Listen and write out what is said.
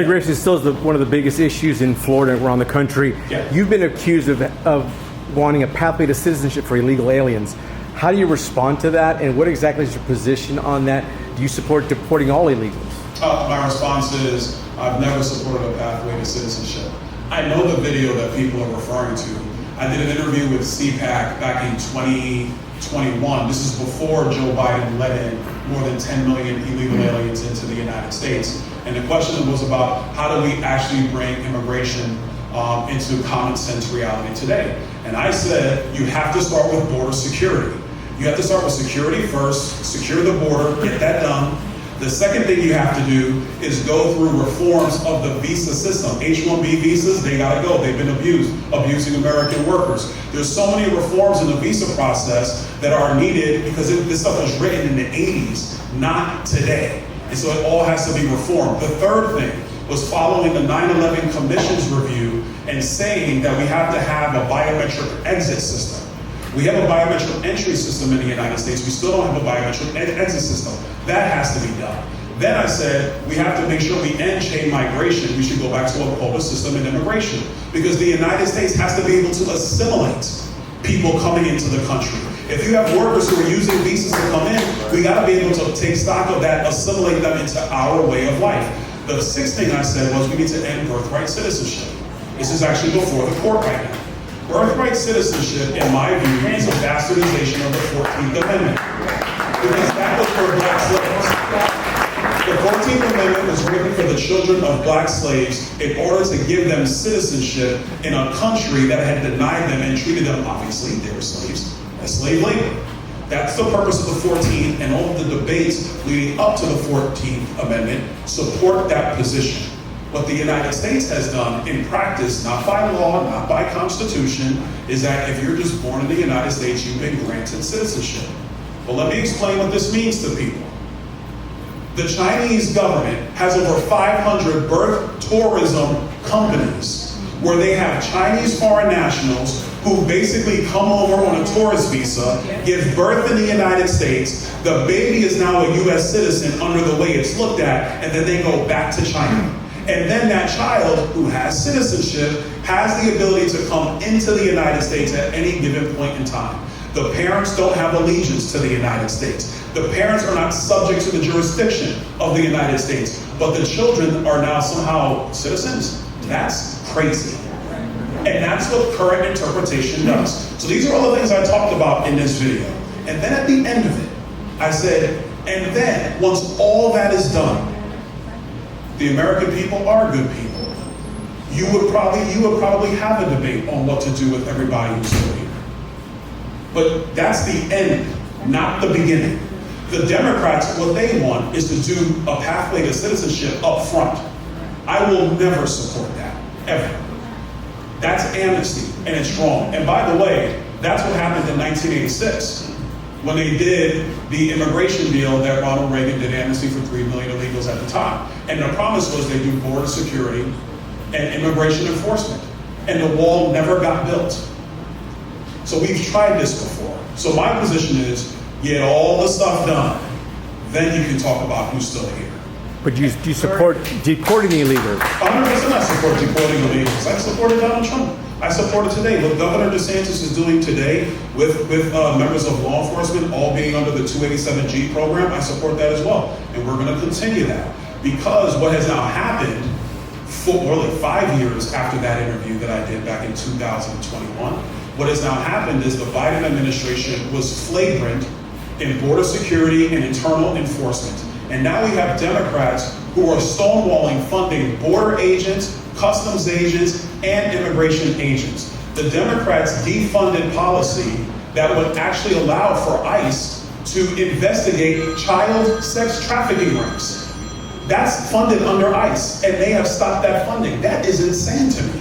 Immigration still is one of the biggest issues in Florida and around the country. Yeah. You've been accused of wanting a pathway to citizenship for illegal aliens. How do you respond to that, and what exactly is your position on that? Do you support deporting all illegals? My response is, I've never supported a pathway to citizenship. I know the video that people are referring to. I did an interview with CPAC back in 2021. This is before Joe Biden let in more than 10 million illegal aliens into the United States. And the question was about how do we actually bring immigration into common sense reality today. And I said, you have to start with border security. You have to start with security first, secure the border, get that done. The second thing you have to do is go through reforms of the visa system. H-1B visas, they gotta go. They've been abusing American workers. There's so many reforms in the visa process that are needed because this stuff was written in the 80s, not today. And so it all has to be reformed. The third thing was following the 9/11 Commission's review and saying that we have to have a biometric exit system. We have a biometric entry system in the United States. We still don't have a biometric exit system. That has to be done. Then I said, we have to make sure we end chain migration. We should go back to a quota system in immigration because the United States has to be able to assimilate people coming into the country. If you have workers who are using visas to come in, we gotta be able to take stock of that, assimilate them into our way of life. The sixth thing I said was we need to end birthright citizenship. This is actually before the court right now. Birthright citizenship, in my view, is a bastardization of the 14th Amendment. Because that was for black slaves. The 14th Amendment was written for the children of black slaves in order to give them citizenship in a country that had denied them and treated them, obviously, they were slaves, as slave labor. That's the purpose of the 14th, and all of the debates leading up to the 14th Amendment support that position. What the United States has done in practice, not by law, not by constitution, is that if you're just born in the United States, you've been granted citizenship. But let me explain what this means to people. The Chinese government has over 500 birth tourism companies where they have Chinese foreign nationals who basically come over on a tourist visa, give birth in the United States, the baby is now a US citizen under the way it's looked at, and then they go back to China. And then that child who has citizenship has the ability to come into the United States at any given point in time. The parents don't have allegiance to the United States. The parents are not subject to the jurisdiction of the United States, but the children are now somehow citizens. That's crazy. And that's what current interpretation does. So these are all the things I talked about in this video. And then at the end of it, I said, and then once all that is done, the American people are good people. You would probably have a debate on what to do with everybody who's still here. But that's the end, not the beginning. The Democrats, what they want is to do a pathway to citizenship up front. I will never support that, ever. That's amnesty, and it's wrong. And by the way, that's what happened in 1986. When they did the immigration deal that Ronald Reagan did amnesty for 3 million illegals at the time. And the promise was they do border security and immigration enforcement. And the wall never got built. So we've tried this before. So my position is, get all the stuff done, then you can talk about who's still here. But do you support deporting the illegals? 100% I support deporting illegals. I supported Donald Trump. I support it today. What Governor DeSantis is doing today with members of law enforcement all being under the 287G program, I support that as well. And we're going to continue that. Because what has now happened, really 5 years after that interview that I did back in 2021, what has now happened is the Biden administration was flagrant in border security and internal enforcement. And now we have Democrats who are stonewalling funding border agents, customs agents, and immigration agents. The Democrats defunded policy that would actually allow for ICE to investigate child sex trafficking rings. That's funded under ICE, and they have stopped that funding. That is insane to me.